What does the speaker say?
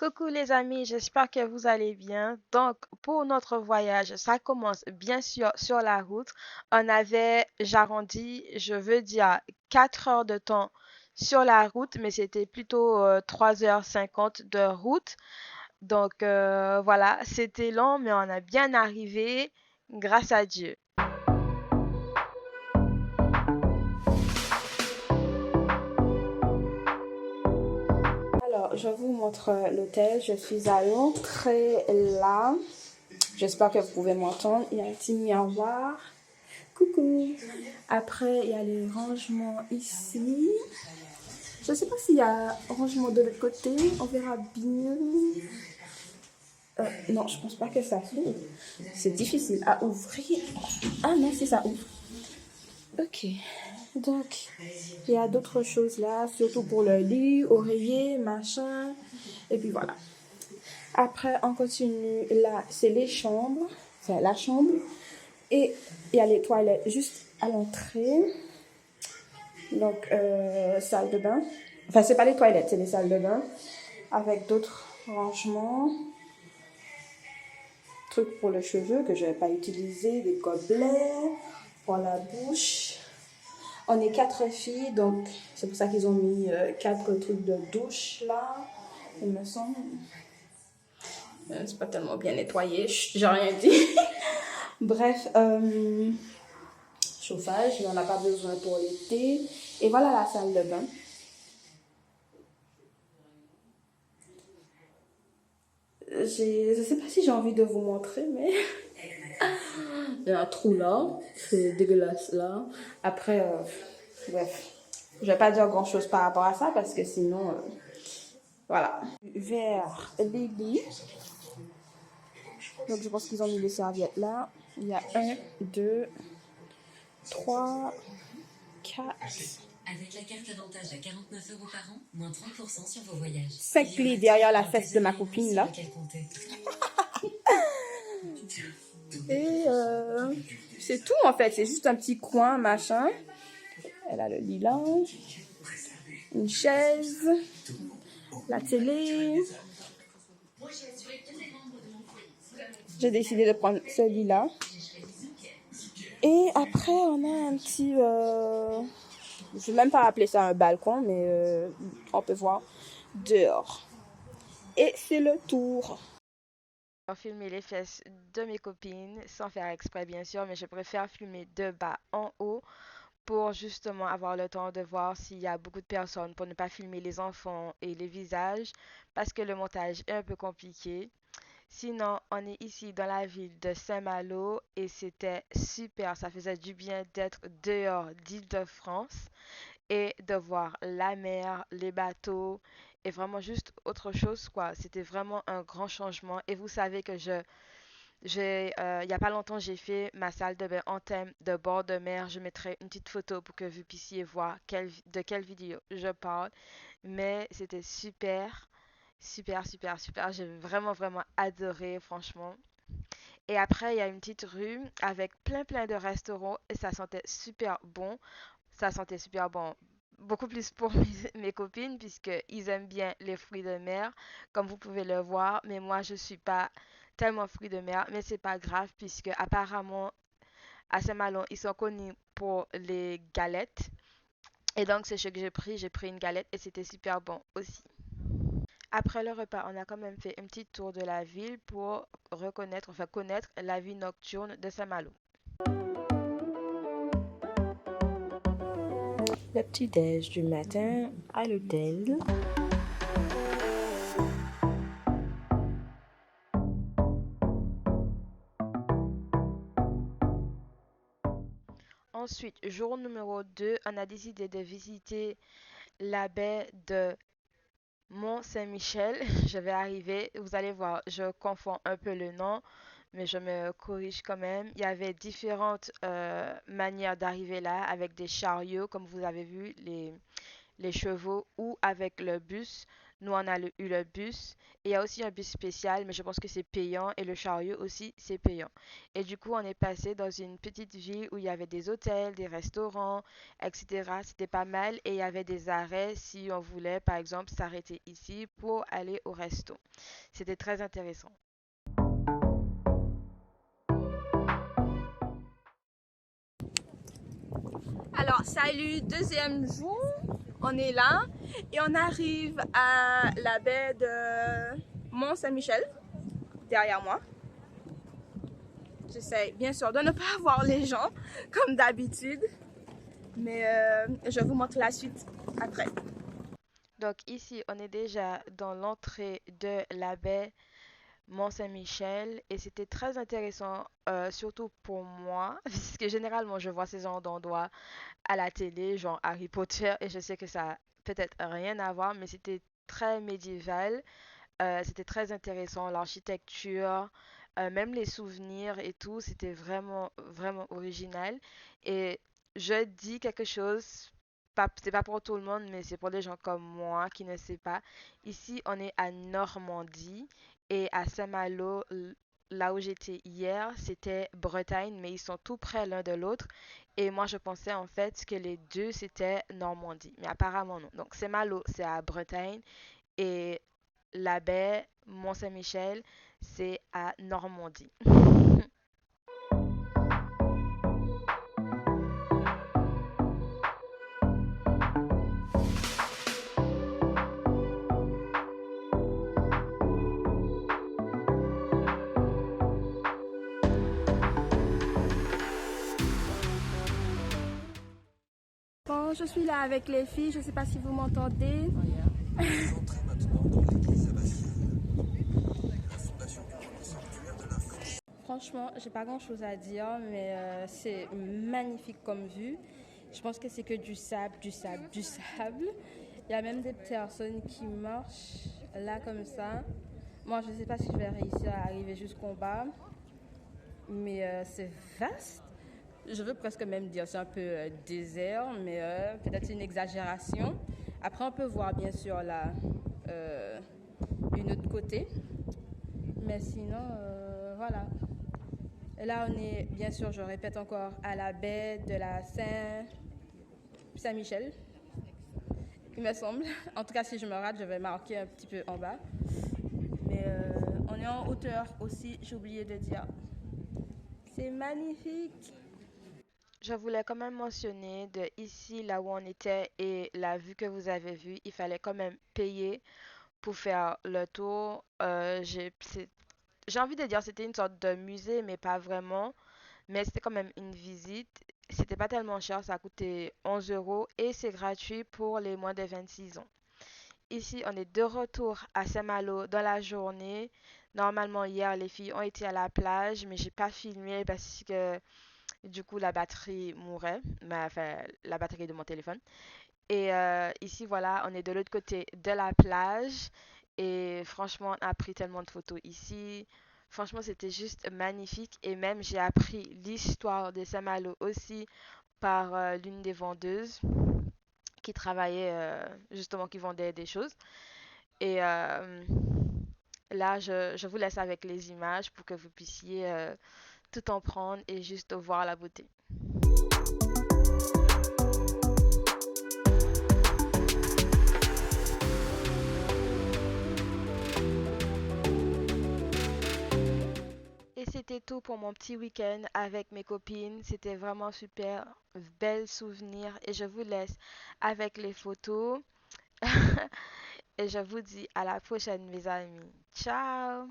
Coucou les amis, j'espère que vous allez bien. Donc, pour notre voyage, ça commence bien sûr sur la route. On avait, j'arrondis, je veux dire 4 heures de temps sur la route, mais c'était plutôt 3h50 de route. Donc, voilà, c'était long, mais on a bien arrivé, grâce à Dieu. Alors, je vous montre l'hôtel. Je suis à l'entrée là. J'espère que vous pouvez m'entendre. Il y a un petit miroir. Coucou. Après, il y a les rangements ici. Je ne sais pas s'il y a rangement de l'autre côté. On verra bien. Non, je pense pas que ça s'ouvre. C'est difficile à ouvrir. Ah non, si ça ouvre. Ok. Donc, il y a d'autres choses là, surtout pour le lit, oreiller, machin. Et puis voilà. Après, on continue. Là, c'est les chambres. Enfin, la chambre. Et il y a les toilettes juste à l'entrée. Donc, salle de bain. Enfin, c'est pas les toilettes, c'est les salles de bain. Avec d'autres rangements. Trucs pour les cheveux que je vais pas utiliser. Des gobelets pour la bouche. On est 4 filles, donc c'est pour ça qu'ils ont mis 4 trucs de douche là. Il me semble. C'est pas tellement bien nettoyé. Chut, j'ai rien dit. Bref, chauffage, mais on n'a pas besoin pour l'été. Et voilà la salle de bain. Je sais pas si j'ai envie de vous montrer, mais il y a un trou là, c'est dégueulasse là. Après, bref, je vais pas dire grand chose par rapport à ça parce que sinon, voilà. Vers Lily. Donc je pense qu'ils ont mis les serviettes là. Il y a un, deux, trois, quatre. Avec la carte avantage à 49 € par an, moins 30% sur vos voyages. 5 plis derrière la fesse de ma copine là. Et c'est tout en fait, c'est juste un petit coin machin. Elle a le lit là, une chaise, la télé. J'ai décidé de prendre celui-là. Et après on a un petit... je ne vais même pas appeler ça un balcon, mais on peut voir dehors. Et c'est le tour. Filmer les fesses de mes copines sans faire exprès bien sûr, mais je préfère filmer de bas en haut pour justement avoir le temps de voir s'il y a beaucoup de personnes pour ne pas filmer les enfants et les visages parce que le montage est un peu compliqué. Sinon, on est ici dans la ville de Saint-Malo et c'était super. Ça faisait du bien d'être dehors d'Île-de-France et de voir la mer, les bateaux et vraiment juste autre chose quoi. C'était vraiment un grand changement et vous savez que il y a pas longtemps j'ai fait ma salle de bain en thème de bord de mer. Je mettrai une petite photo pour que vous puissiez voir de quelle vidéo je parle. Mais c'était super, super, super, super. J'ai vraiment, vraiment adoré franchement. Et après, il y a une petite rue avec plein, plein de restaurants et ça sentait super bon. Ça sentait super bon. Beaucoup plus pour mes copines puisqu'ils aiment bien les fruits de mer, comme vous pouvez le voir. Mais moi, je suis pas tellement fruits de mer. Mais c'est pas grave puisque apparemment, à Saint-Malo, ils sont connus pour les galettes. Et donc, c'est ce que j'ai pris. J'ai pris une galette et c'était super bon aussi. Après le repas, on a quand même fait un petit tour de la ville pour reconnaître, enfin connaître la vie nocturne de Saint-Malo. Le petit-déj du matin à l'hôtel. Ensuite, jour numéro 2, on a décidé de visiter la baie de Mont-Saint-Michel. Je vais arriver, vous allez voir, je confonds un peu le nom, mais je me corrige quand même. Il y avait différentes manières d'arriver là, avec des chariots, comme vous avez vu, les chevaux, ou avec le bus. Nous, on a eu le bus. Et il y a aussi un bus spécial, mais je pense que c'est payant. Et le chariot aussi, c'est payant. Et du coup, on est passé dans une petite ville où il y avait des hôtels, des restaurants, etc. C'était pas mal. Et il y avait des arrêts si on voulait, par exemple, s'arrêter ici pour aller au resto. C'était très intéressant. Alors, salut, deuxième jour, on est là et on arrive à la baie de Mont-Saint-Michel, derrière moi. J'essaie bien sûr de ne pas voir les gens comme d'habitude, mais je vous montre la suite après. Donc ici, on est déjà dans l'entrée de la baie Mont-Saint-Michel et c'était très intéressant, surtout pour moi, puisque généralement je vois ces genres d'endroits à la télé, genre Harry Potter, et je sais que ça a peut-être rien à voir, mais c'était très médiéval, c'était très intéressant, l'architecture, même les souvenirs et tout, c'était vraiment, vraiment original. Et je dis quelque chose, pas, c'est pas pour tout le monde, mais c'est pour les gens comme moi qui ne savent pas. Ici, on est à Normandie et à Saint-Malo, là où j'étais hier, c'était Bretagne, mais ils sont tout près l'un de l'autre. Et moi, je pensais en fait que les deux, c'était Normandie. Mais apparemment, non. Donc, Saint-Malo, c'est à Bretagne. Et la baie Mont-Saint-Michel, c'est à Normandie. Bon, je suis là avec les filles, je ne sais pas si vous m'entendez. Franchement, j'ai pas grand chose à dire, mais c'est magnifique comme vue. Je pense que c'est que du sable, du sable, du sable. Il y a même des personnes qui marchent là comme ça. Moi, je ne sais pas si je vais réussir à arriver jusqu'en bas, mais c'est vaste. Je veux presque même dire c'est un peu désert, mais peut-être une exagération. Après, on peut voir bien sûr là euh, une autre côté, mais sinon, voilà. Et là, on est, bien sûr, je répète encore, à la baie de la Saint-Michel, il me semble. En tout cas, si je me rate, je vais marquer un petit peu en bas. Mais on est en hauteur aussi, j'ai oublié de dire. C'est magnifique. Je voulais quand même mentionner de ici, là où on était et la vue que vous avez vue, il fallait quand même payer pour faire le tour. J'ai envie de dire c'était une sorte de musée, mais pas vraiment. Mais c'était quand même une visite. C'était pas tellement cher, ça a coûté 11 euros et c'est gratuit pour les moins de 26 ans. Ici, on est de retour à Saint-Malo dans la journée. Normalement, hier, les filles ont été à la plage, mais j'ai pas filmé parce que du coup, la batterie mourait. Enfin, la batterie de mon téléphone. Et ici, voilà, on est de l'autre côté de la plage. Et franchement, on a pris tellement de photos ici. Franchement, c'était juste magnifique. Et même, j'ai appris l'histoire de Saint-Malo aussi par l'une des vendeuses qui travaillait justement, qui vendait des choses. Et là, je vous laisse avec les images pour que vous puissiez tout en prendre et juste voir la beauté. Et c'était tout pour mon petit week-end avec mes copines. C'était vraiment super, bel souvenir. Et je vous laisse avec les photos. Et je vous dis à la prochaine, mes amis. Ciao!